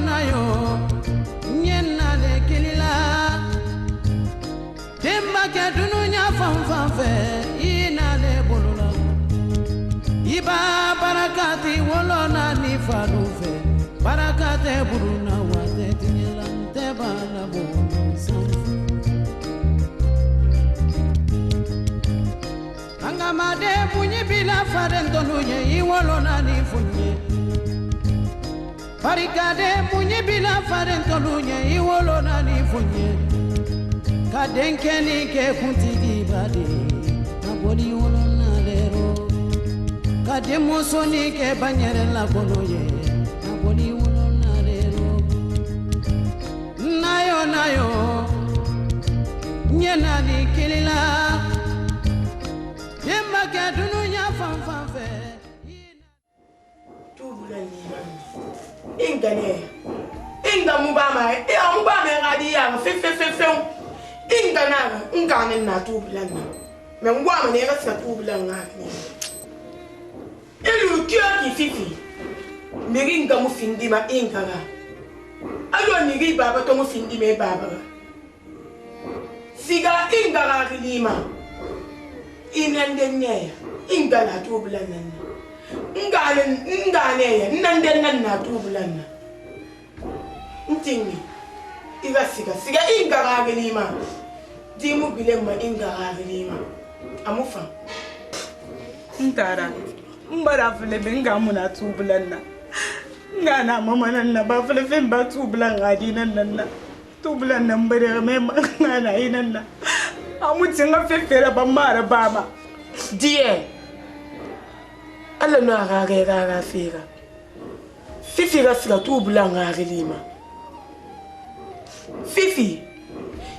nayo nyena le kilila demba ke dununya fanfanfe ina le bolula iba barakati wolona ni falufe barakate buruna wate tinyela teba na bono sanfu angamade bunyi bila farendonye iwolona ni funye barikade bunyi bila farendonye iwolona ni funye kadenkeni ke kuntigi bade aboli wolona lero kademosoni ke banyere la konoye aboli wolona lero nayo nyena ni kilila yemba ke dununya fanfanfe tubulani ingane inga mubama ngadi ya fe ingana ngane na tubulani me ngwama ne rasa tubulani ngani elu kyo ki fifi miringa mufindi ma ingara alo niri baba to mufindi me baba siga ingara kilima inandenye ingana tubulani ngane ya nandenna na tubulani ntingi iga siga ingara kilima dimu bilema ingara kilima amufa ntara mbara fule benga muna tubulana ngana mama nanna ba fule femba tubulanga di nanna tubulana mbere me ngana inanna amutinga fefera ba mara bama die ala no aga fira fifi rasira tubulanga relima fifi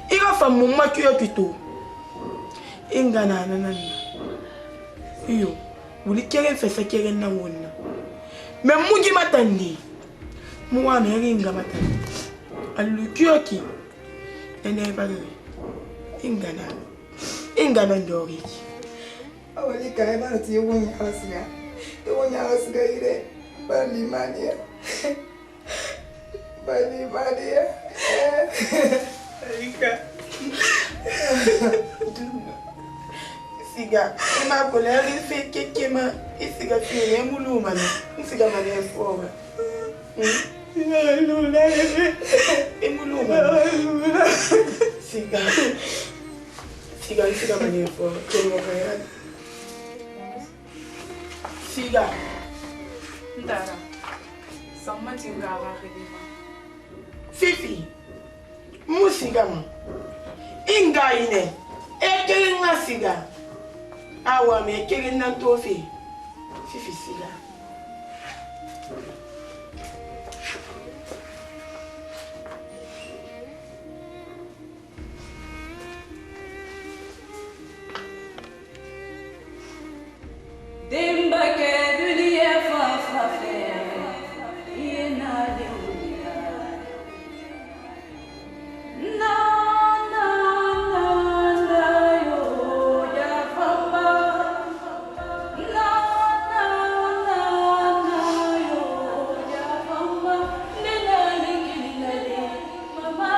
ira fa mumma kiyo pito ingana nanna iyo wuli keren fesa keren na wonna me mungi matandi muwa me ringa matandi allu kyoki ene bagare ingana ndori awali kare bana ti wonya hasiga ire bali mania Ika siga ima koleri fe kekema isiga fiye muluma na isiga mane fowa lula emuluma siga mane fowa kemo kaya siga ndara samati ngara khidima fifi musiga ma inga ine ekele nga siga awa me ekele na tofi fifi siga Demba ke dunia fa ina dunia na yo ya famba na yo ya famba nina nikilale mama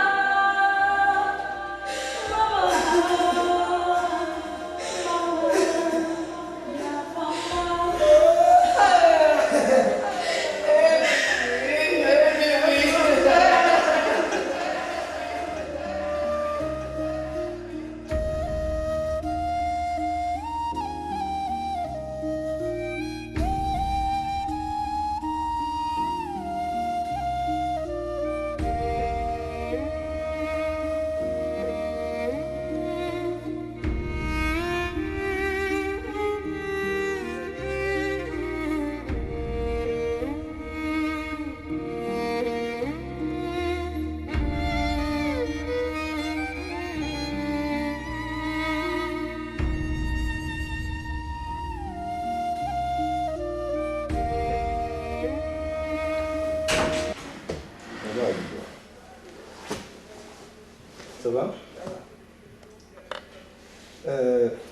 Ça va?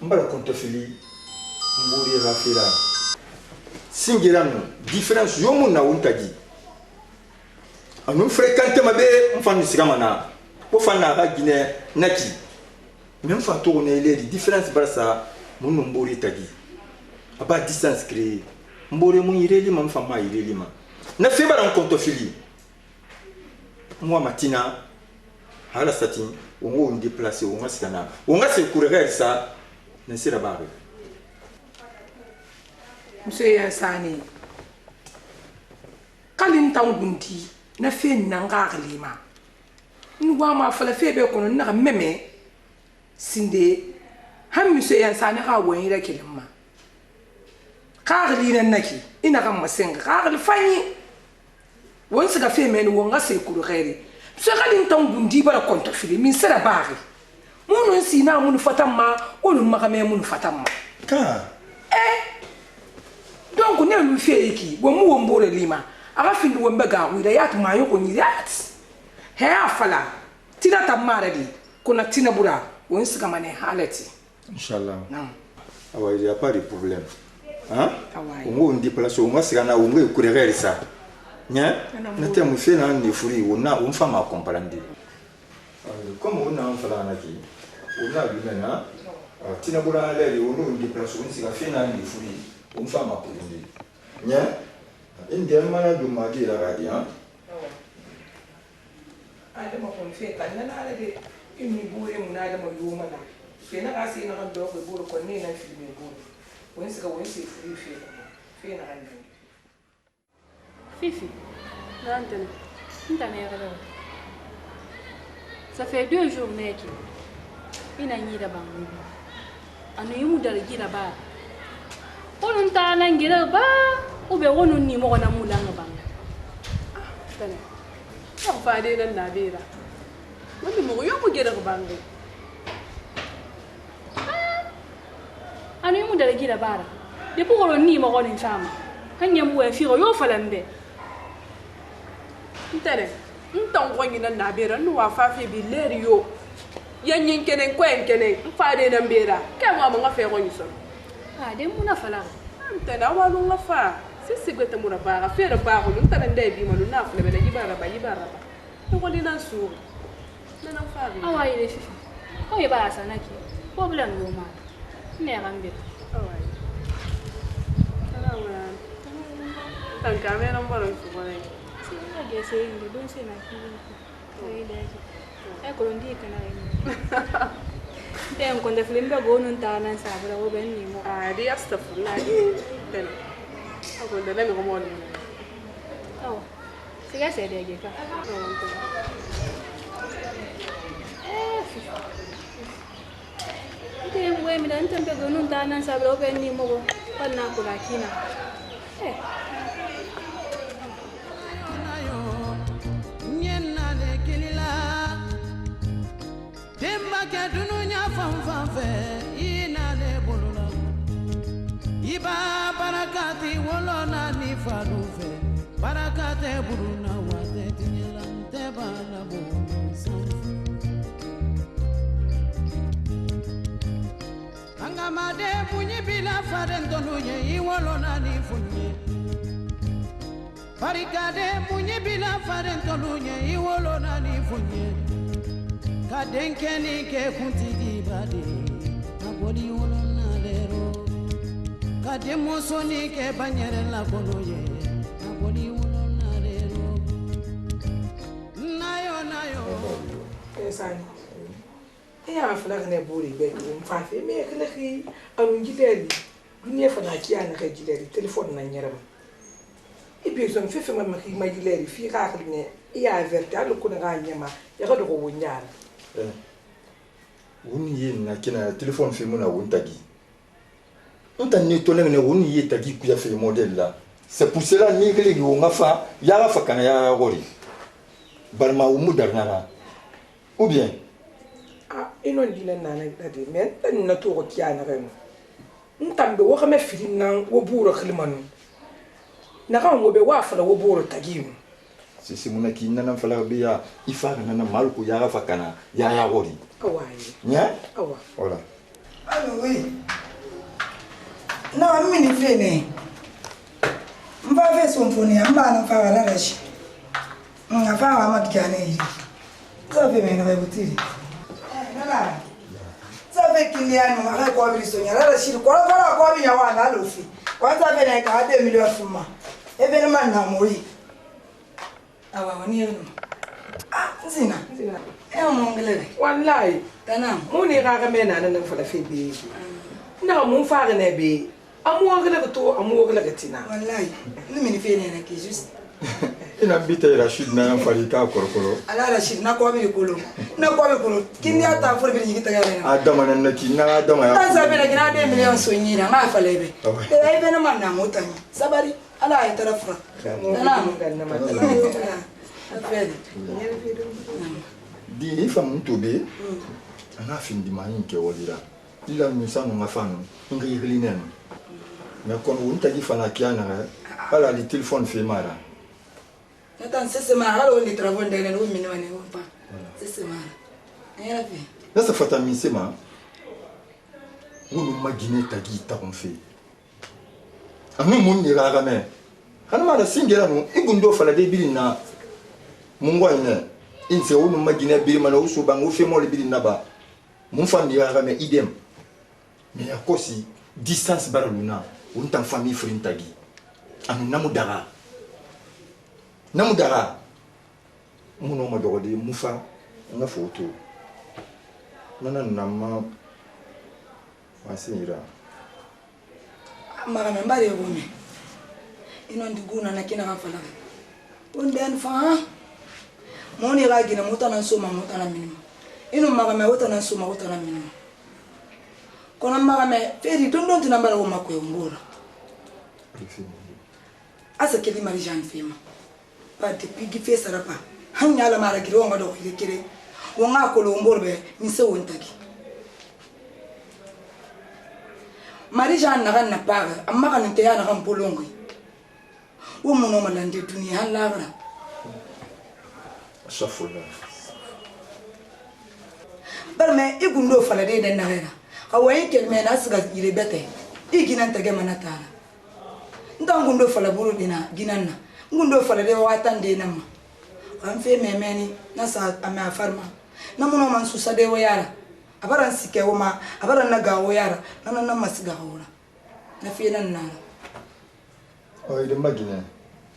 Mbara kontofili mburi rafira. Singirano différence yomu na untaji. Anu fréquente ma be mfan sigamana. Ko fanna ga Guinée naki. Même fa to ne les différence barça mon mbori tagi. Aba distance créé. Mbori mon ireli ma fama ireli ma. Na fe bara compte fili. Moi matina hala satin on go déplacer on va sikana. On va se courir ça ne sera pas. Monsieur Yansani. Kalin tangundi na fe nanga lima. Ngwa ma fala fe be kono na meme sinde ham monsieur Yansani ha won ira kilma. Karli nan naki ina kan masenga karli fanyi won siga fe men won ga se kuru khairi so kalin tangundi bara konto fili min sera bari mun sina mun fatamma on magame mun fatamma Ka donc ne lu fe eki wo mu won bore lima aga findu won be ga wida yat ma yo ko ni yat he afala tina tamara di kuna tina bura won siga mane halati Inch'Allah. non Ah il y a pas de problème. Hein? Ouais. On va déplacer on va sikana on va courir ça. Nya? Na te mu fe na ni furi on fama comprendre. Comme on a un fala na ki. On a lu maintenant. Tina bura aller on déplacer on siga fe na ni furi on fama comprendre. Nya? Inde mana du magi la radio. ada ma kon fe kan na ala de imi bure mu na da ma yuma na fe na kasi na kan do ko bure ko ni na fi me bure won siga won si free fe na kan Fifi, Lantana, ça fait 2 jours que il a ni d'abord. Anu yimu dari gira ba. On ta na gira ba, ou be wonu ni mo na mulanga ba. Tane. Ya fa de nan na bera. Wani mo yo mo gira ba ngai. Anu yimu dari gira ba. De pour ni mo ni fama. Hanya mu e firo yo falambe. Tane. Nton ko ngi nan na bera no wa fa fi bi leri yo. Yanyin kenen kwen kenen fa de nan bera. Ka mo ma fa ko ni so. Ah, de mu na fala. Tane wa lu nga fa. Sisi gweta mura ba fa ba ko nun tane ndai bi ma nun na fa le yibara ba. Ko ni nan su. Nan fa bi. Awa ile fifi. Ko e ba sana ki. Problem yo ma. Ne rambe. Awai. Salamu alaikum. Tanka me nan baron su bane. Che sei in due sei na qui e con un dica na e un quando film da go non ta na sa bra o ben ni mo Ah, di astaghfirullah. Ten. Ako da nami ko mo ni. oh siga se de ge ka te mo mi dan tempe go non ta na sa bra o ben ni mo go pa na ko la kina Demba dununya fanfanfe inale bolula iba barakati wolona ni falufe barakate buruna wate tinyelante bana bo angamade bunyi bila farendonye iwolona ni funye barikade bunyi bila farendonye iwolona ni funye kadenkeni ke kuntigi bade aboli wolona lero kademosoni ke banyere la boloye aboli wolona lero nayo Yansani. Ya fala ne buri be ko fa fe me kala ki am gileri dunia fa na kiya na ka gileri telephone na nyara ba ibi so fe fe ma ki ma gileri fi ka ka ne ya verta lu ko na ga nyama ya ga do ko nyara woni ye na kina téléphone fi mona won tagi on ta ne toleng ne woni ye tagi ku ya fi modèle là c'est pour cela ni kele gi wonga fa ya ga fa kana ya gori barma wu mudarnara ou bien ah ino dina na na de men tan na to ko kiya na ga mu ntambe wo kama filin nan wo buro khilmanu na kan wo be wa fala wo buro tagi si mona ki nana fala biya ifa nana malku ya ga fa kana ya gori awai nya awa voilà Allô, oui. Non, mini fene. Mba ve son fone amba na fa la rashi. Ngafanga amakijane. Sabe mena bayibutiri. Nana. Sabe kiliano ngaka kwa bilisonya la shiri kwa kwa binya wana alofi. Kwanza bena ka 2 million fuma. Ebele man na muri. Awa wani yenu. Nzina. Mongelele. Wallahi. Tanam. Muni ga mena nan fa la febe. Na mun fara ne be. Amu ogele to amu ogele tina. Wallahi. Ni mini fene na ki juste. Ina bita Rashid na fari ka korokoro. Ala Rashid na kwa bi kolo. Na kwa bi kolo. Kini ata fo bi nyita ga na. Adama na ki na adama ya. Tanza bena gina 2 million so nyira ma fa lebe. E bena man na motani. Sabari ala ay tarafra. Tanam. Afedi. Di ifa mtobe. Ana fin di mani ke wolira. Ila misano ngafano. Ngi hilinen. Mais kon unta di fana kiana ala li téléphone fait mara. Natan sese mara ala woni travaux ndene no mini wani wompa. Sese mara. Era fi. Nasa fata misema. Wonu magine tagi ta on fait. Ami mun ni raga me. Kana mara singera no igundo fala de bilina. Mungwa ine. Inse wonu magine bilima na usu bango fe mo le bilina ba. Mun fami raga me idem. Mais akosi distance baraluna. Unta famille frintagi. Anu namudara muno madogode mufa nga foto nana nama wasinira Mara mbare bumi ino ndiguna na kina kafala unden fa moni ragi na mutana soma mutana minima ino mara me mutana soma mutana minima kona mara me feri tondo tinambara wo makwe ngora asa keli marijan fema pa te pigi fesa rapa hanya la mara giro ngado kire wonga ko lo mborbe mi se wontaki marijan na ganna paga amma kan te yana kan polongo wo mono malande dunia halabra safula barme igundo fala de den nagera kawaye kelme na siga ire bete igina tage manatala ndangundo fala buru dina ginanna ngundo fala de watande namma kan fe memeni nasa ama farma namuno man susa de wayara abaran sike woma abaran naga wayara nanana masiga hora na fe nan na o ide magine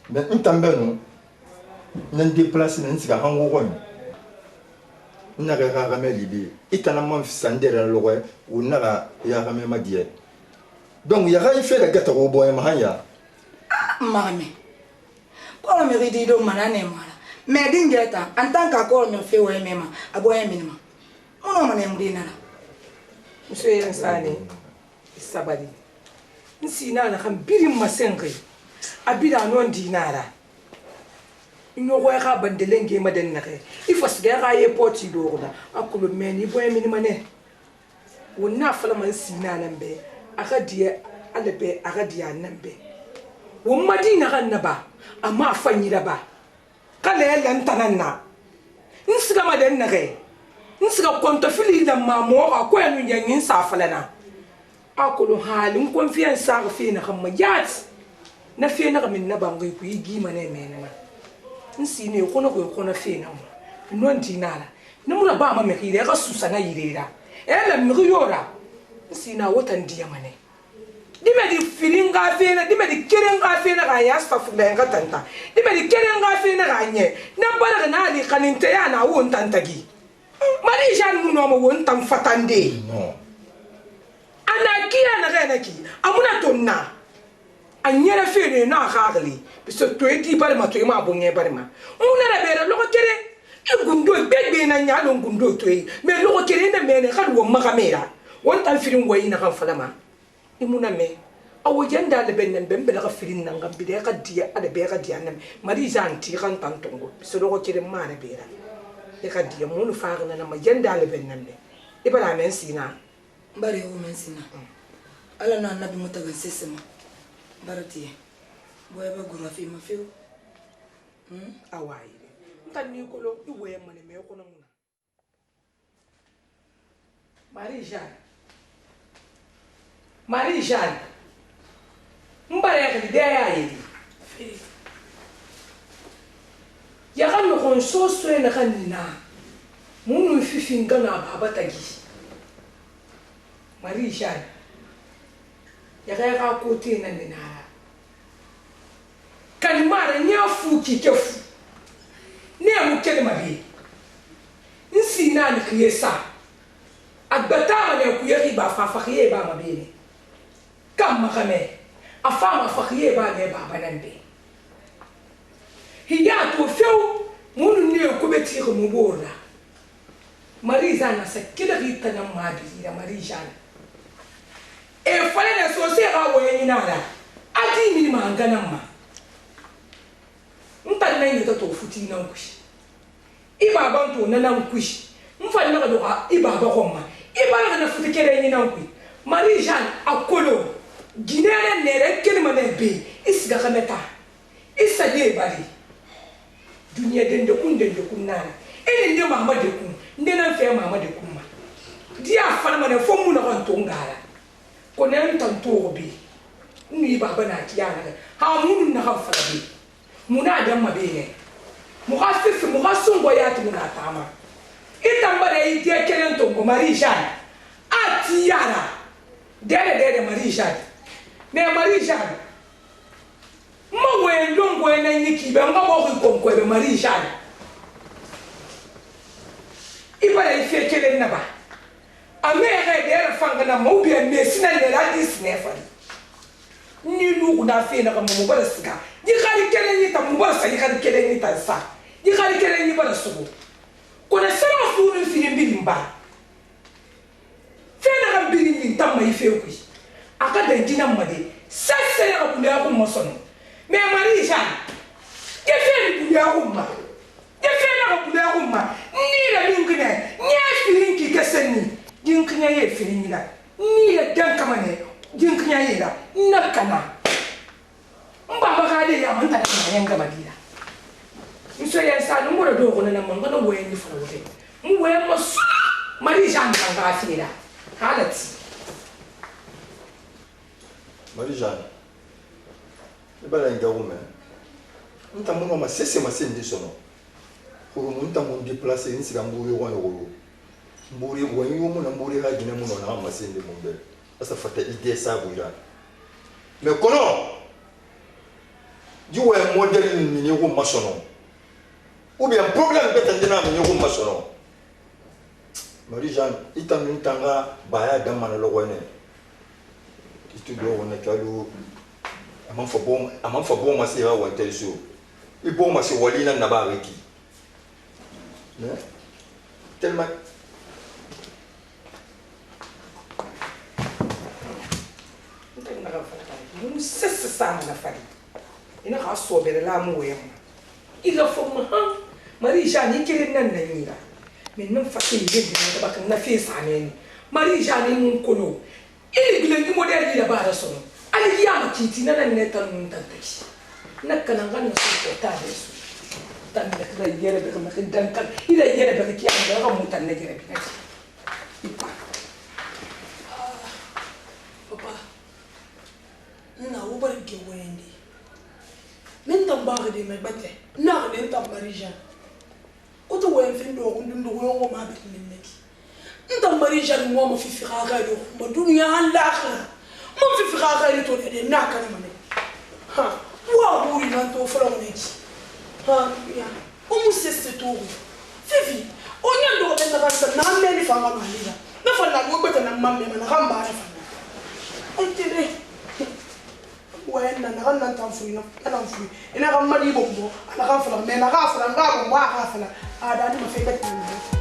mais intambeno nan déplacer nan siga hango gon na ga ga me libi itana man sandera lowe unaga ya ga me madie donc ya ga fait la gata go boy mahanya mame ko me ridi do manane mara me dingeta en tant qu'accord me fait ouais mema aboye minima mono mané mdina la Monsieur Yansani sabari nsina na kan birim masengai abida non dinara ino ko ya bandelenge maden na kai ifas ga ga ye poti do da akulu meni boye minima ne wonna fala man sina nan be aka die alabe aka dia nan be won madina kan na ba amma fanyi da ba kala yalla ntananna nsiga maden na kai nsiga konto fili da mamo ko yanu nyanyin safalana akulu halin confiance sa fi na kan majat na fi na min na bangai ku yi mane menema nsine ko na fi na non dinala namuna ba ma me kire ka susana yirera ela mi yora nsina wotan diya mane dime di filinga fi na dime di kirenga fi na ga yasta fulen ka tanta dime di kirenga fi na ga nye na bala na ali kaninte ya na won tantagi mari jan mu no mo won tan fatande non ana kia na ga na ki amuna tonna anyere fi ne na khagli biso to eti bare ma to ma bonye bare ma una na bere lo kere e gundo bebe na nyalo gundo to e me lo kere na me ne kan wo makamera won tan firin wo ina kan falama imuna me awo janda le ben ben be la firin na ngam bide ka dia ade be ka dia na mari janti kan tantongo biso lo kere ma na bera e ka dia mo no fa na ma janda le ben nan de e bala men sina bare o men sina ala na nabi mutaga sesema barati boya ba gura fi mafio awai tan ni ko lo iwe mane me ko na muna Marie Jeanne mbare ka de ya yi ya kan ton so so na kanina munu fifi ngana baba tagi Marisha ya ga ko te na nina kan mara nya fu ki kefu ne mu kede mabi nsi na ni kriesa agbata ma ne ku yeri ba fa fa ye ba mabi ne kam makame afama fa ye ba ne ba banande hiya to feu munu ne ko beti ko mu bora Marisa na se kila rita na mabi da Marisha e fale na so se ga wo yin na ati mi ma ngana ma mpa na yin to futi na nkushi iba ba nto na nkushi mfa na do ha iba ba ko ma iba na futi kere yin na nkushi Marisha akolo ginere nere kelma na be isga kameta isa de bari dunia dende kunna ene nde mama de kun nde na fe mama de kun ma dia fana ma na fomu na kon tongara ko ne ntanto bi ni baba na kiyana ha mun na ha fara bi muna da ma be ne mu hasif mu hasun goyati muna tama itamba da yi tie kelen to ko Marisha atiyara dede Marisha ne Marisha mo we ndongo na nyiki be ngabo ko konko be Marisha ibara ife kelen na ba amere de fanga na mo bi me sina ne la dis ne fa ni lu na fe na mo bara sika di khali kelen ni ta mo bara sa di khali kelen ni ta sa di khali kelen ni bara sugo ko na sama fu ni fi mbi mba fe na ga bi ni tamma ife ku aka da dina made sasa ya ku ya ku mo sono me Marisha ke fe ni ya ku ma ke fe na ku ya ku ma ni la linkine ni afilinki keseni jinknya ye filinga ni la dankamane jinknya ye la nakana mbaba ga de ya manta na yanga madira nso ya sa no mo do ko na manga no we ni fo we mu we mo Marisha nganga afira halati Marisha ibala ngarume ntamuno masese masende sono ko ntamu déplacer ni sika mburi wa yoro mburi wa yumu na mburi ha gina muno na masende mumbe asa fata idée sa buira mais kono juwe modèle ni ni ko masono ou bien problème betende na ni ko masono Marisha itanu ntanga baya damana logone itu do wona kalu amam fa bon masira wa telso i bon masi walina na ba reki né tellement ntanga ga fata mu sesse sama na fari ina ga so bere la mu we ila fo ma Marisha ni kire nan na yira men nan fa ke yede na ba kan na fe sa ne Marisha ni mun kono ili gile ni model ila ba da sono ali ya mtiti na nan ne tan mun tantaki nakana ngana so ta da su tan da ka yere da kuma dan kan ila yere da ki an da mu tan ne gere bi ipa papa na ubar ke wende min tan ba ga de me bate na ga de tan Marisha ko to wen fin do ko ndu ko ma bi min neki ntan Marisha mo ma fi ga ga do ma dunya Allah mo fi ga ga to de na kana mane ha wa buri nan to fara neki ha ya o mu sese to fifi o nya do be na ba na me ni fa ga ma ni na fa na mo beta na mamme na ga mba na fa na o tire wa na na ga nan tan fu na fu ina ga mali bombo ana ga fa me na ga fa ga bombo ga fa na ada ni ma fe beta na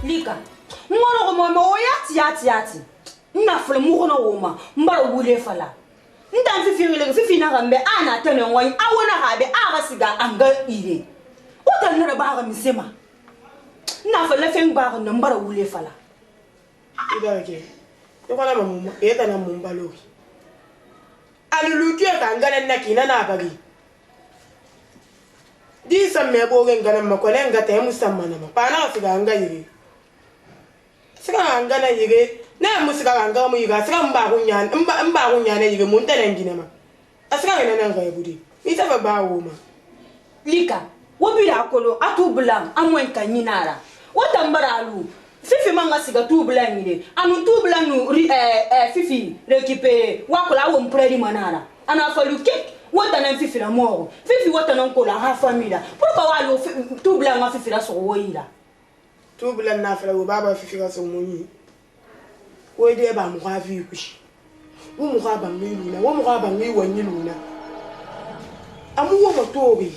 Lika. Ngono ko mo yati. Na fle mu kono woma. Mbara wule fala. Ndan fifi na gambe ana tane ngwan awona habe aga siga anga ire. Utan na ba ga misema. Na fle feng ba na mbara wule fala. Idake. Yo kana mamu eta na mumbalo. Alulutu ka ngana na kina na bagi. Di samme bo ngana makole ngata musamma na pa na siga anga ire. Siga anga na ire. Na musika ganga mu yiga sika mba kunya na yiga mun tana ngine ma asika ngene na ngai budi mi ta ba wo ma Lika wo bi la kolo atu bulang amwen kanyinara wo tambara lu fifi manga siga tu bulang ide anu tu bulang nu fifi récupérer wa kola wo mpredi manara ana falu kek wo tana fifi la moro fifi wo tana kola ha famille pourquoi wa lu tu bulang fifi la so wo yira tu bulang na fala wo baba fifi ka so moni wo de ba mu ha vi kushi wo mu ha ba ngi luna wo mu ha ba ngi wanyi luna amu wo mo tobi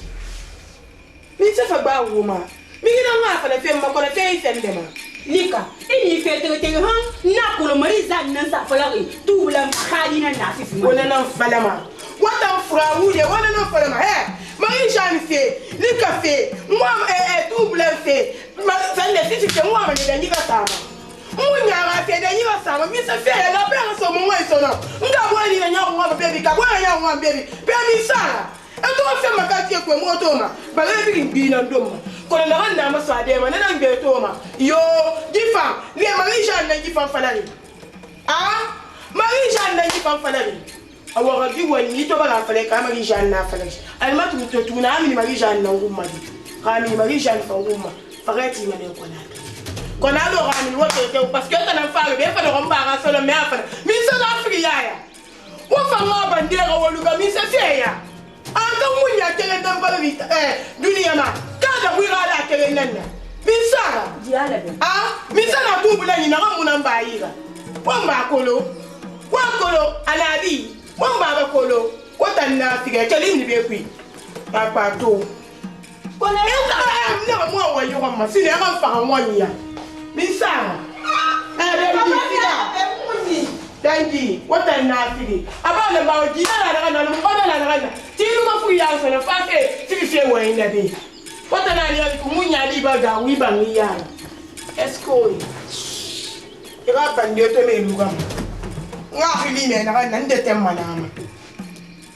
mi se fa ba wo ma mi gina ma fa na fe ma ko na fe sende ma Lika ini fe te han na ko mari zan nan sa fala tu bulang khali na na fifi wona na fala ma wata fra wude wona na fala ma mari jan fe Lika fe moi tu bulang fe ma sende fifi ke moi ma ne ni ka sama munyara fe de yiwa sama mi se fe la pe so mo wa so no nga bo ni na nyawo wa baby ka bo ya wa baby pe mi sara e to fe makati e ko mo to ma ba le bi na ndom ko na na ma so ade ma na ngbe to ma yo gifa le marisha na gifa falani marisha na gifa falani awa gi wani to ba la fale ka marisha na falani almatu to tuna mi marisha na ngumma di ka mi marisha na ngumma fagati ma ne ko na kona lo rami wote te parce que kana faale be fa do mbara solo me afa mi so da afriya ya wo fa ma bandera woluga mi se feya anga munya tele dambala vita dunia ma kaga wira la tele nanna mi sara diala be mi sara tu bula ni na muna mbayira wamba kolo anabi wamba ba kolo wota na figa tele ni be kwi papa to kona na mo wa yo ma sine ma fa woni ya Misara, Dangi, what a nasty. About the Maudia, Tilu of Yas and a Fake, Tiffy way in the day. What an idea, Munya Libaga, we bang yan. Escort. You're up and you're to me, Lugam. Laughing and I under them, madame.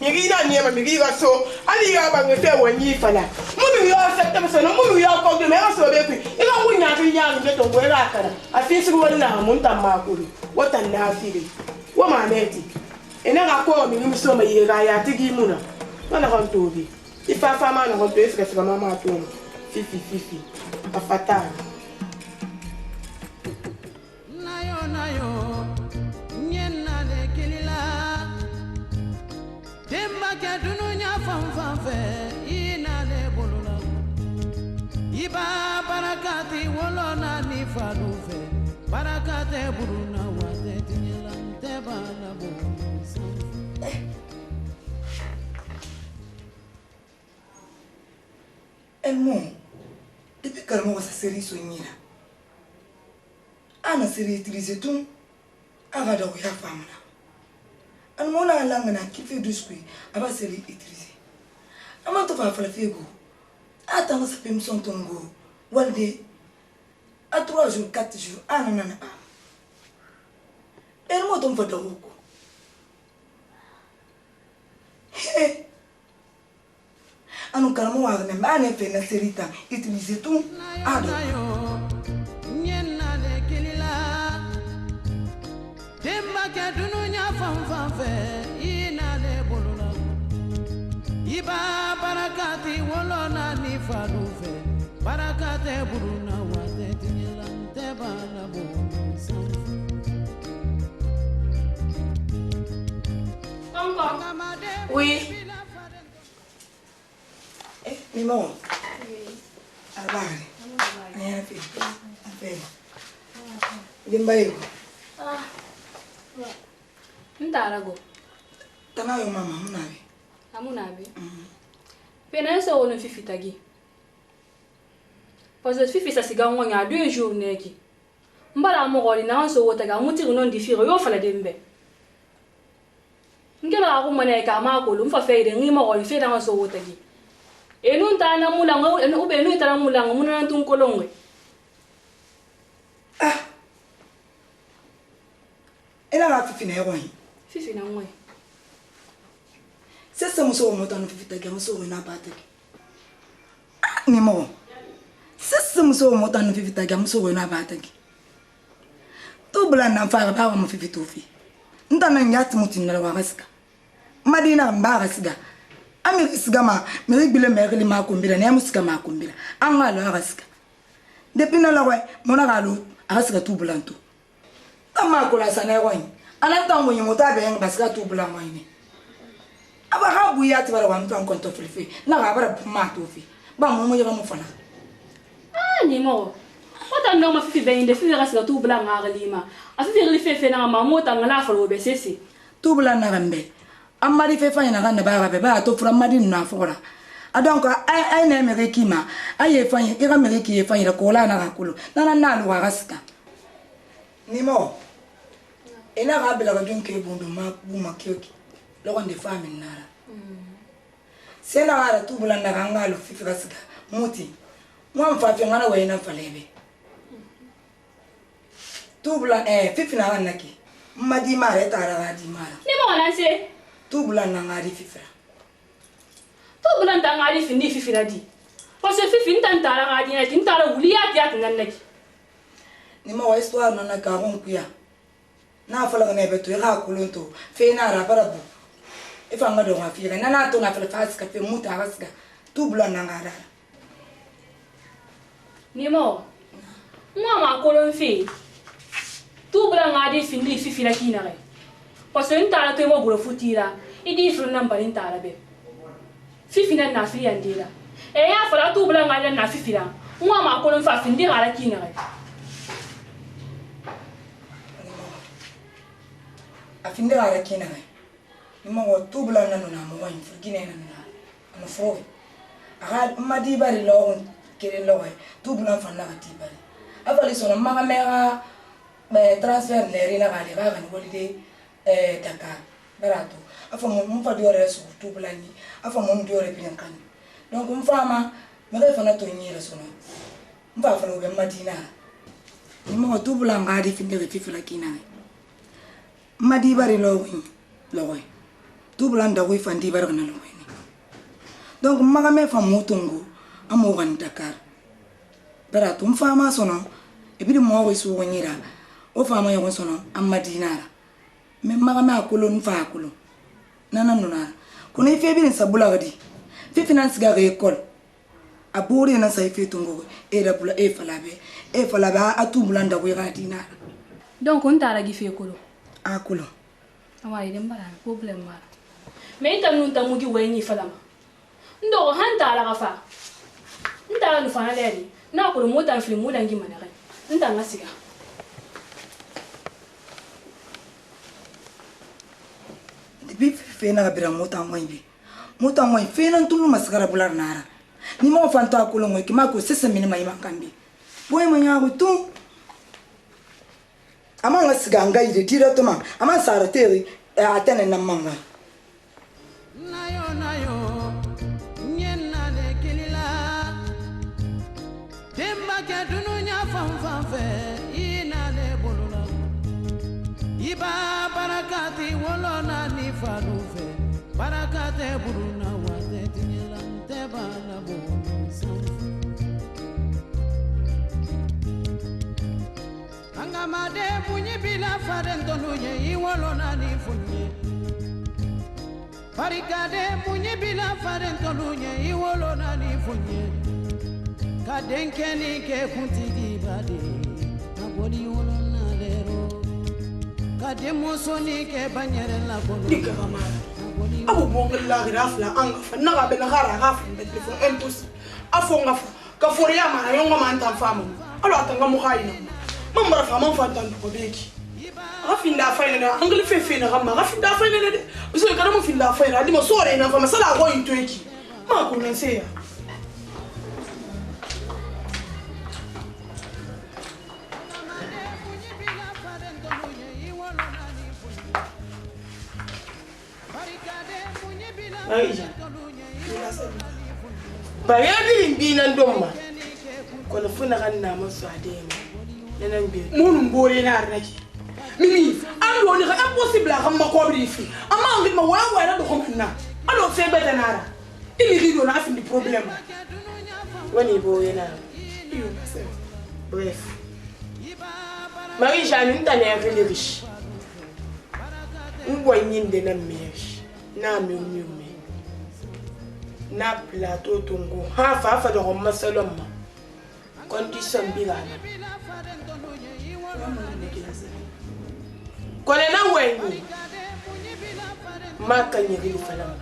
Mirina near me, so I need about the fair when ye fella. Mummy, you are September, no, you are called the mayor so baby. You know, we not be young, get away like her. I feel so well now, Monta Marco. What a nasty. Woman, Nettie. And then I call me, so my year, I take him. One of them to be. If I found man, I want to ask from Mamma to 50-50. A fatal. Nayo, Niena de Kilila. Demba ke dununya fanfanfe ina le bolula iba barakati wolona ni falufe barakate buruna wate tinyelante bana bo Elmo depuis que sa série soignira ana série utilisé tout avant de regarder femme là. An mona langa na kife duskui aba seri itrise ama to fa fego ata nga sapem son tongo walde a 3 jours 4 jours ana nana mo tom fa dawo ko anu kalmo wa na ma ne fe na serita utiliser tout ado nyena de kilila demba ke dununya fanfanfe ina le bolula iba barakati wolona ni falufe barakate buruna wate tinyelante bana bo Oui. Mimo. Habari. Ayapi. Apenda. Limbayo. Ntarago. Tanayo mama munabi. Amunabi. Pena eso ono fifitagi. parce que fifi ça siga ngonya 2 jours neki mbala mo goli na so wota ga muti non di firo yo fala dembe ngela ko mane ka ma ko lum fa feide ngi mo goli fe da so wota gi e nun ta na mulanga en ube nu ta na mulanga mun na tun kolongwe ela la fifi na yego fifi na ngoy sese muso mo tanu fifi ta ga muso na pate ni mo sese muso mo tanu fifi ta ga muso na pate tu bulan na fa ba mo fifi tu fi ndana nyati mutin na wa gasika madina mba gasika ami gasika ma me gbile me gele ma kumbira ne musika ma kumbira anga lo gasika depuis na la wa mona galo gasika tu bulan tu tama ko la sana wa ana tango ni mota be gasika tu bulan wa ni aba ha bu ya ti bara wa mtu an konto filfi na ga bara ma tu fi ba mo yega mo fana ni mo wata no ma fifi be inde fifi gasika tu bulan nga lima afifi ri fefe na ma mota ngala falo be sese tu bulan na gambe amari fefa ina ga na ba be ba to fura madi na fora adonko ai na me kima ai fa ina ga me ki fa ina ko la na ga kulo na lu ga gasika ni mo ina ga bela ga dunke bundu ma bu ma kyoki lo ko ndi famille nara sena ara tu bulan na ga ngalo fifi gasika muti mo mfa fi ngana wa ina falebe tu bulan fifi na ga naki madi mare tara ga di mara ni mo na se tu bulan na ngari fifi tu bulan ta ngari findi fifi radi parce que fifi ntan tara ga di na tin tara wuliya tiat nan naki ni mo histoire na ka ron kuya na fala ga nebe tu ga kulunto fe na ra para bu e fa ngado ga fi na na to na fala fas ka fe muta ga sga tu bulan na ngara ni mo ma kolon fi tu bulan ngadi findi fifi la kina re parce que ntara ke mo buro futira idi fru namba ntara be fifi na fi andira e ya fala tu bulan ngadi na fifi la ma kolon fa findi ala kina re afinde ara kina re ni mo tu bulan na na mo wa infugine na na no fo aga madi bari lo kele lo tu bulan fa na ti bari avali sona maga mera transfer leri na gale ga ni holiday Dakar barato afa mo fa diore su tu bulani afa mo diore pinyan kan donc mo fama me ga fa na to nyira sona mo fa no be madina ni mo tu bulan ga di finde fifi la kina madi bari lo wi tu bulan da wi fa ndi bar na lo ni donc maga me fa mo tungu amo gan Dakar barato mo fama sono e bi mo wi su nyira o fama yo sono am madina me maga me akolo nfa akolo nana nuna kuna ife bi sabula gadi fi finance ga école aburi na sa ife tungo e da bula e falabe atu bulanda ko ga dina donc on tara gi fe kolo akolo awa ide mbara problem mara me ta nun ta mugi wenyi falama ndo han tara ga fa ntara nu fana leri na ko mo ta film mo dangi manare nta ngasiga bi fena ga bira mota ngoi fena ntulu masakara bular nara ni mo fanto akolo ngoi ki mako sese mini mai makambi boy manya gutu ama nga siga nga ide directement ama sara teri atene na manga nayo nyena de kelila demba ke dunu nya fanfe ina le bolula iba barakati wolona ni fanufe barakate buruna wate tinyela teba na bono sanfu anga made bunyi bila faren tonunye iwolona ni funye barikade bunyi bila faren tonunye iwolona ni funye kadenkeni ke kuntigi bade aboli wolona lero kademosoni ke banyere la bono dikama abu bongla grafla anga fa naga be nagara gafa be telefon impus afonga fa ka foria mara yonga manta famu alo atanga mo khaina mambara fa man fa tan ko beki gafinda fa ina angli fefe na gama gafinda fa ina de uso kana mo finda fa ina di mo sore ina fa masala go into eki ma ko nense ya Aisha. Bare bi nan domma. Kono funa kan na masu adema. Nanan bi. Mun bore na arnaki. Mimi, am do ni ka impossible ka ma ko bi fi. Ama ngi ma wa na do ko na. Alo fe beta nara. Ili rido na fi di problem. Wani boye na. Bref. Marie-Jeanne, tu n'as rien de riche. Nous voyons des namiers. Na miumi. Na plateau tongo. Ha de Roma Saloma. Condition bilana. Kolena weni. Makanye ri falam.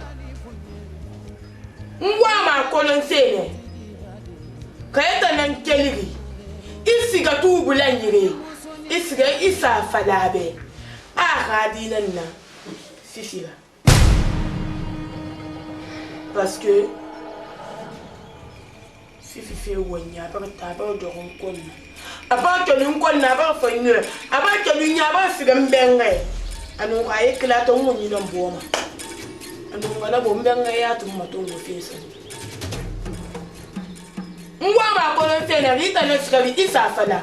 Ngwa ma kolonsene. Kayeta nan keliri. Isiga tu bulanyire. Isiga isa falabe. Aradi nanna. Fifira. Parce que Fifi fait wanya ba ta ba do ron kon. Aba to ni kon na ba fa ni. Aba to ni nya ba siga mbenga. Anu ka ekla to munyi don boma. Anu ngala bo mbenga ya tu matongo fesa. Ngwa ba ko le tena rita ne siga bi isa fala.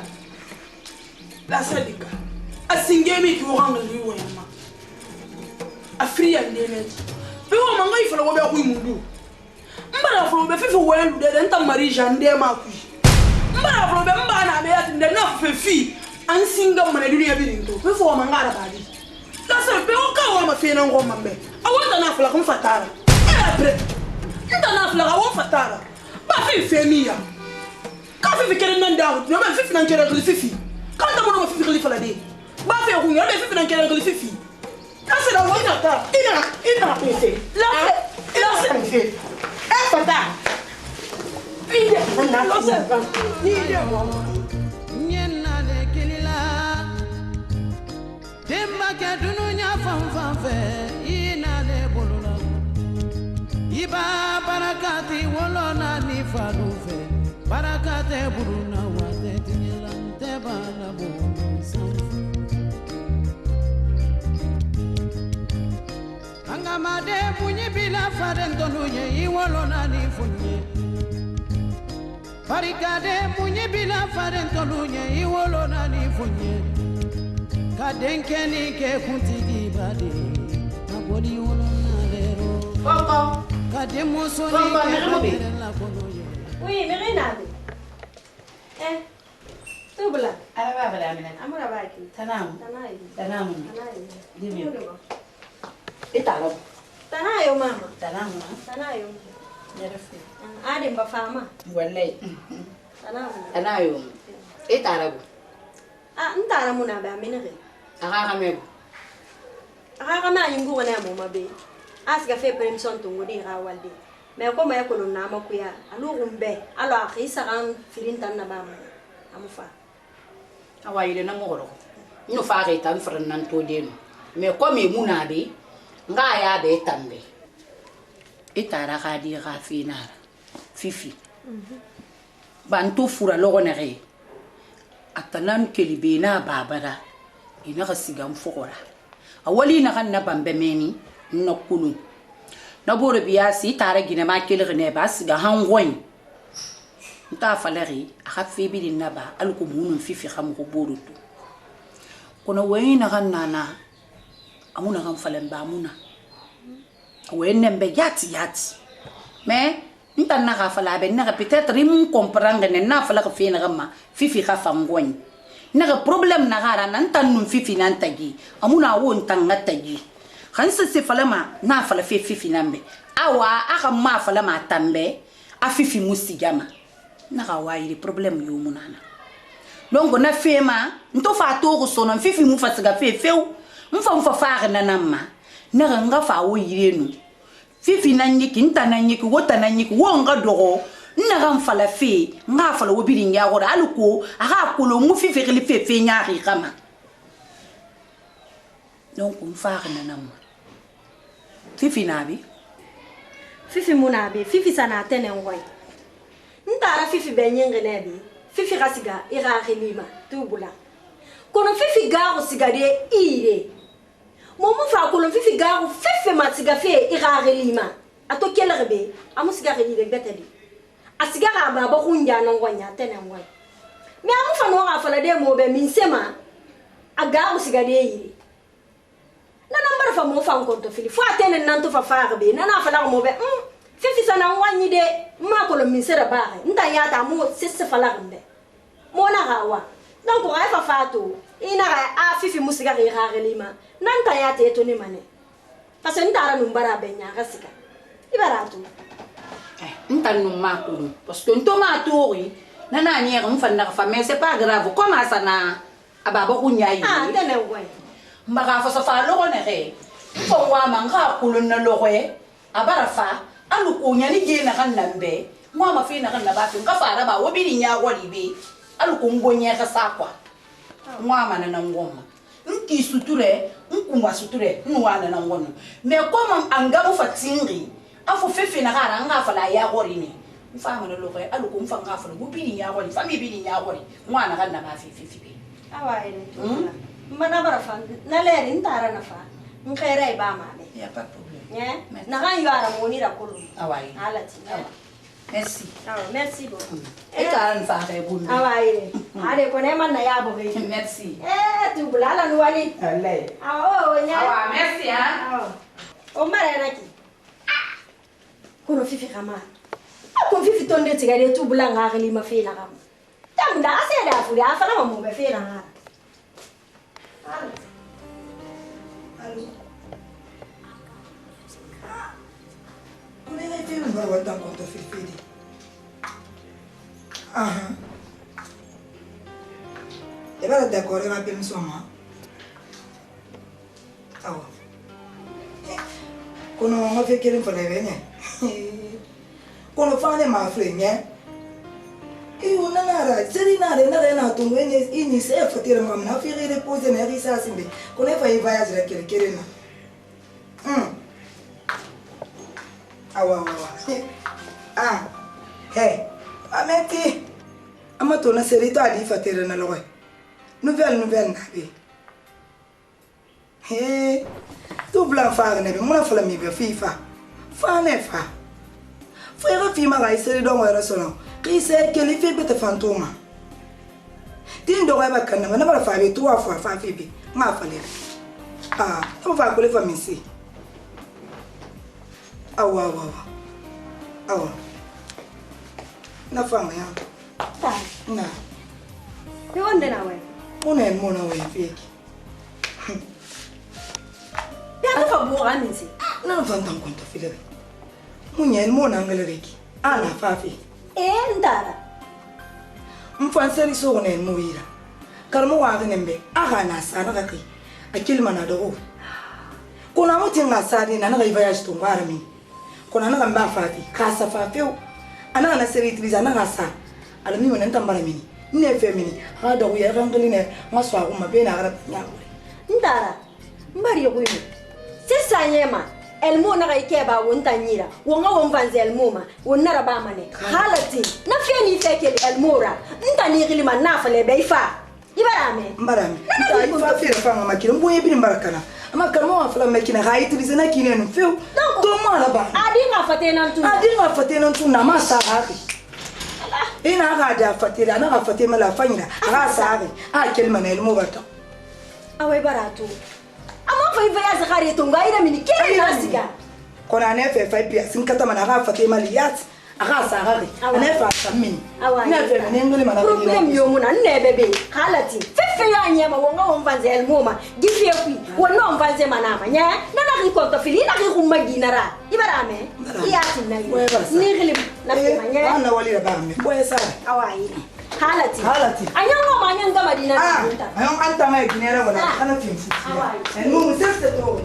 La sadika. Asingemi ki oranga ni wema. Afria ndene. Pe o manga ifala wo be ku imundu. Mbara flo be fifi welu de nta Marie-Jeanne de ma ku. Mbara flo be mbana be atinde na fefi. Ansinga mana dunia bi rinto. Pe fo manga ara badi. La se pe o ka wa ma fe na ngoma mbe. Awata na fla kum fatara. Après. Nta na fla wa fatara. Ba fi femia. Ka fifi kere nanda. No ma fifi na kere fifi. Quand on a fait le falade, bah faire rouler, mais fait dans quel fifi. Là c'est la voix d'ata. Il a pensé. Là c'est fait. Fata. Il est Nyena le kelila. Demba ke dununya fanfanfe ina le bolula. Iba barakati wolona ni falufe. Barakate buruna wate tinyelante bana bo sanfu. Angamade munyi bila farendonye iwolona ni funye. Barikade munyi bila farendonye iwolona ni funye. Kadenke ni ke kuntigi bade. Naboli wolona lero. Papa. Kademo soni ke la konoye. Oui, mais rien. Tout blanc. Araba badamina. Amura baki. Tanam. Tanai. Dimi. Italo. Tanayo mama. Tanayo. Nerefi. Ade mbafama. Wallahi. Tanayo. Tanayo. Italo. Ntara muna ba minere. Aga kamego. Aga kama yingu na mo mabe. Asga fe permission to ngodi ra walde. Mais comme ya ko na makuya, alo rumbe, alo akisa kan filintan na ba mo. Amufa. Awayile na ngoro. Ino fa ga tan fran nan to denu. Mais comme muna be, nga ya be tambe. Itara ga di ga finara. Fifi. Bantu fura logo na re. Atalan kelibe na babara. Ina ga sigam fokora. Awali na kan na bambe meni nokulu. Na bore biasi tare gine ma kele ne bas ga hangoin nta faleri a fe bi din naba alko munun fifi kham ko borutu kono wayna ganana amuna kan falen ba muna wayne mbe yati mais nta na ga fala be na peut-être rim comprendre ne na fala ko fe na ma fifi kha fangoin na ga problème na gara nan tan nun fifi nan tagi amuna won tan tagi Hansa se falama na fala fe fifi nambe awa aka ma fala ma tambe a fifi musigama na ga wayi problème yo munana donc na fe ma nto fa to ko sono fifi mu fasiga fe few mfa fa na namma na ga nga fa wo yirenu fifi nanyiki ntananyiki wotananyiki wonga dogo na ga mfala fe nga fala wo bidin ya go aluko aka ko lo mu fifi ri fe nyaari kama donc mfa na namma Fifi nabi? Fifi munabi, Fifi sana tene ngoi. Ntara Fifi benyenge nebi. Fifi rasiga ira relima tubula. Kono Fifi garo siga de ire. Momu fa kono Fifi garo Fifi matiga fe ira relima. ato kelrebe amusiga yire beteli asiga ka baba kunja nan wanya tenen wai me amu fa no ga fala de mo be min sema aga musiga de yire na number fa mo fa konto fili fa tenen nan to fa farbe na fala mo be fifi sana wanyi de ma ko lo min sera ba nda ya ta mo sisse fala gbe mo na hawa nan ko ai fa fato ina ga a fifi musiga ga lima nan ta ya te to ni mane parce que ndara numbara be nya ga sika ibaratu ntan no makulu parce que nto ma tori nana nyere mfana fa mais c'est pas grave comment ça na ababa kunyayi tene ngwe mbaga fa fa lo ne re fo wa manga kulu na lo re abara fa alu kunya ni je na kan nambe mwa ma fi na kan na ba fi ka fa ra ba wo bi ni nya wo libe alu ku ngonya ka sakwa mwa ma na ngoma nki suture nkumwa suture nwana na ngono mais comme anga mo fatingi afo fefe na gara nga fa la ya gori ni mfama na lo re alu ku mfa nga fa lo bi ni nya gori fa mi bi ni nya gori mwana kan na ba fi awaile mbana bara fa na leri ntara na fa nkhere ba ma be ya pas problème na kan yara mo ni ra kulu awai alati merci merci beaucoup e ka an fa re bunde awaile ade ko ne man na ya bo be merci tu bulala no wali allez nya awa merci o mara na ki kono fifi kama ko fifi tonde tigare tu bulanga gali ma fe na kam tamda ase da furi afana mo be fe na ha Allô? Comment est-ce que vous avez un compte Fifi? Et bien d'accord, elle va payer son moi. Ah ouais. Quand on fait qu'elle me fait venir. Quand on fait ma frère, et on a la série na tungu ini se fatira mamna fi repose na risa simbe kone fa voyage la kere na awa hey ameti amato na série to adi fatira na loy nouvelle na be hey to blanc fa na be mona fa la mi be fifa fa ne fa frère fi ma ga série do mo restaurant Kise kele fi bete fantoma. Tin do ba kana na ba fa be 3 fois fa fi bi. Ma fa le. To fa ko le fa mi si. Awa. Na fa ma ya. Na. Ni wonde na we. Mo na we fi ki. Ya to fa bu ani si. Na fa ntan ko to fi le. Mo na ngale reki. Ana fa fi. Ndara mfanseri so ne muira karmo wa nembe aga na sana kaki akili mana dogo kuna muti ngasadi na naga voyage to ngara mi kuna naga mba fati kasa fafeu ana na seri triza na ngasa ala mi wona ntambara mini ne femini ha dogo ya rangali ne maswa ko mabena ara nyawo ndara mbari yo kuyi sisa nyema elmo na kai ke ba wonta nyira wonga won vanze elmo ma wonnara ba mane halati na feni fekeli elmora ntani gilima na fale be ifa ibarame mbarame ta ifa fere fa ma makina mbo yebiri mbarakana ama karmo wa fala makina haiti bizana kinenu feu to mo ala ba adinga fatena ntu na masa haki ina ga da fatira na ga fatema la fanyira ga sabe kelma na elmo bata awai baratu ama fa ifa ya zakari to ngaira mini kile nasiga kona ne fe fa pia sin kata mana ga fatema liyat aga sagari ne fa samini ne fe ne ngoli mana problem yo muna ne bebe halati fefe ya nyema wonga wonvanze elmoma gifie kwi wonno wonvanze manama nya nana ri konto fili na ri kumma ginara ibarame iyati na ni gilim na fe manya ana wali da bame boye sa awai halati anyango manyanga madina nta ayon anta mai ginera wala kana finsi awai no sese to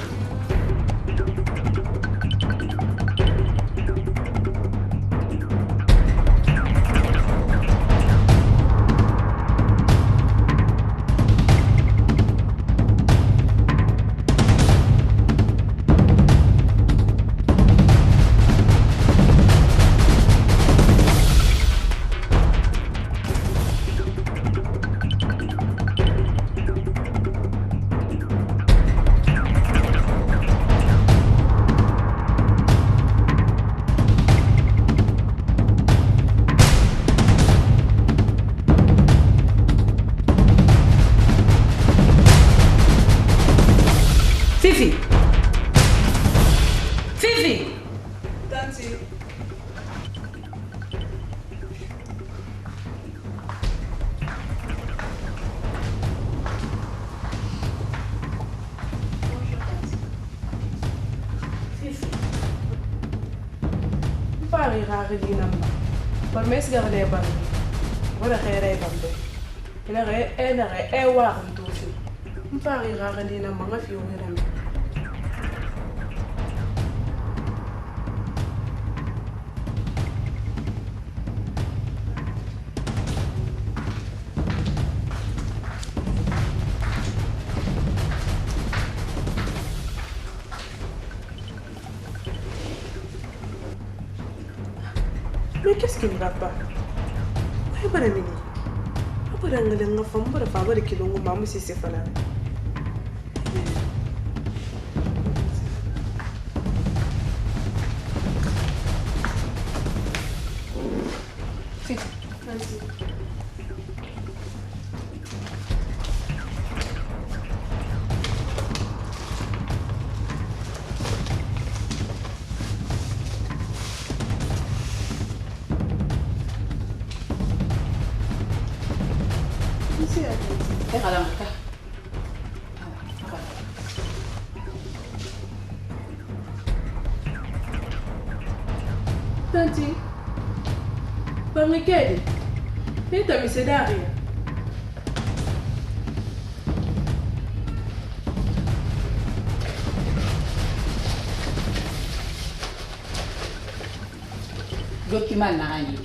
Fifi. Fifi. Tanti. Pari rari di namba. Ba mes garde ban. Wala khere bambe. Ina re wa ntufi. Pari rari di namba ngafi ngena. Mais qu'est-ce qui ne va pas? Je ne sais pas. Je ne sais pas. Je ne sais pas. Tanti, permettez, mettami sedare. Document na ani.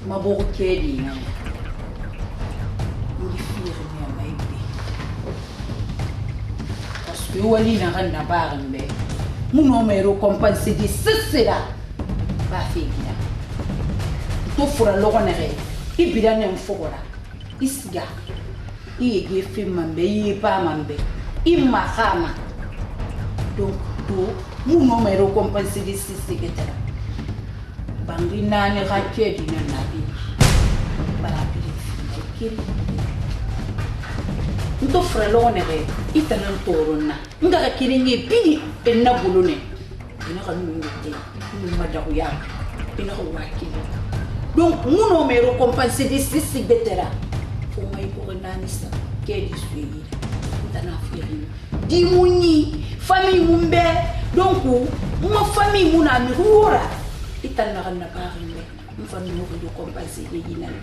Maboko kedi na. Ndi fiir ni amay bi. Parce que wali na randa barambe. Muno mero compenser di sesera. Ba fegina. To fura logo na re. Ibida ne mfogora. Isiga. Iye fe mambe, iye pa mambe. Imma khama. Donc to muno mero compenser di sesera. Bangi nani rakedi na nabi. Barabili fikiri. Nto frelo nere itanan torona. Nga kiringi bi enna bulune. Ina kanu ngite. Ni madaku ya. Ina ko wakili. Donc muno mero compenser di sisi betera. Fo mai ko nani sa kedi suyi. Ntana firi. Di muni famille mumbe. Donc mo famille muna mi ruora. Itan na kan na parimbe mfano mo do compenser de yinan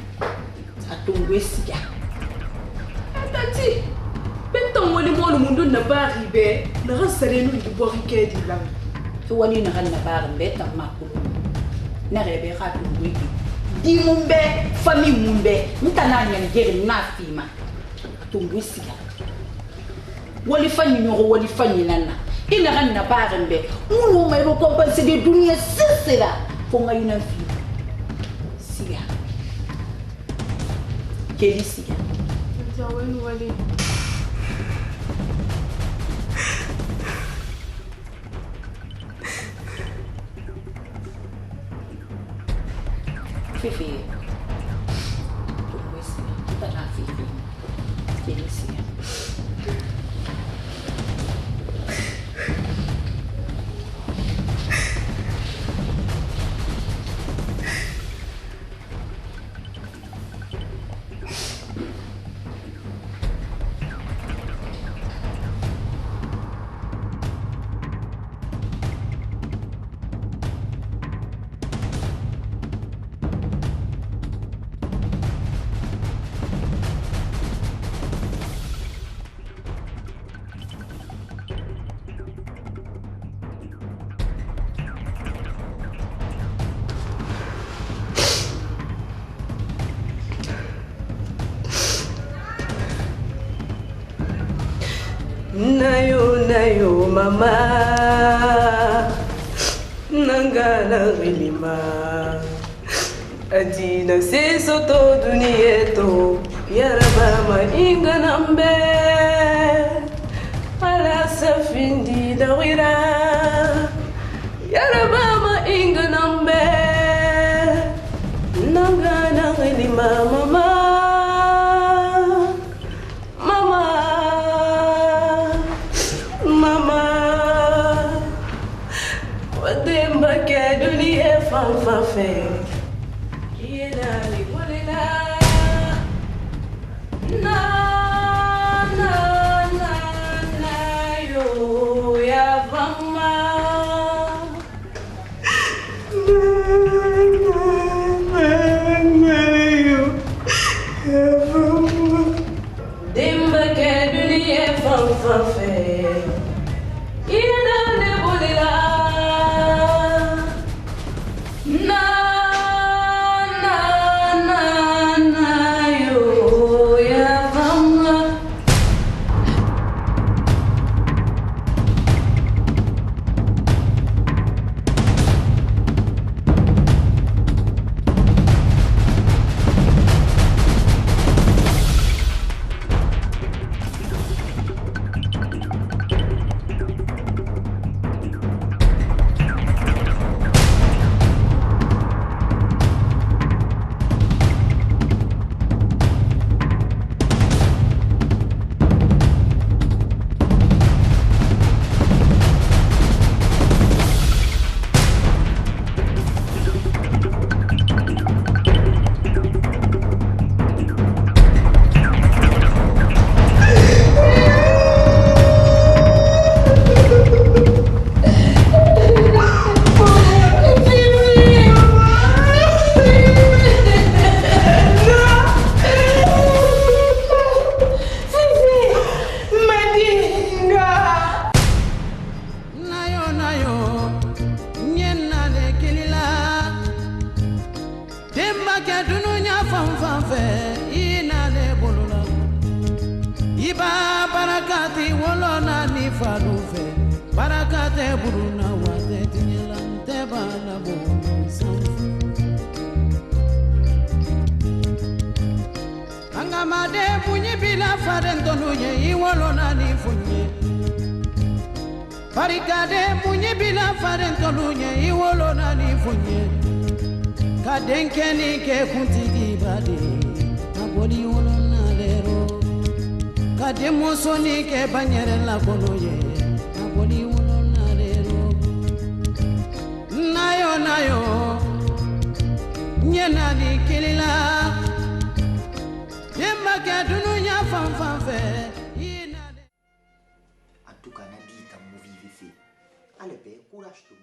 atongwe siya Tanti, benton wali mo lu mundu na baribe na rasare nu di bori kedi lang. To wali na kan na parimbe tam makulu na rebe ka tongwe di mumbe famille mumbe mtana nyan gere na fima atongwe siya wali fanyi no wali fanyi nana ina kan na parimbe muno mai ro compenser de dunia sesera fonga ina fi siya kedi siya Jawen wali. Fifi tunggu siya kita na Fifi kedi siya Nayo mama nangana wilima adina se soto dunieto yarabama inganambe ala safindi dawira yarabama inganambe nangana wilima mama mama Dimba ke dunia fanfafe ina ne bolila na yo ya fama Iba barakati wolona ni falufe barakate buruna wate tinyelante bala bo angamade munyi bila farentonu ye iwolona ni funye barikade munyi bila farentonu ye iwolona ni funye kadenkeni ke kuntigi bade aboli wolona lero kade musoni ke banyere la konoye aboli wolona lero nayo nyena ni kilila yemma ke dununya fanfanfe en tout cas na di tam mo vivi fi ale be courage to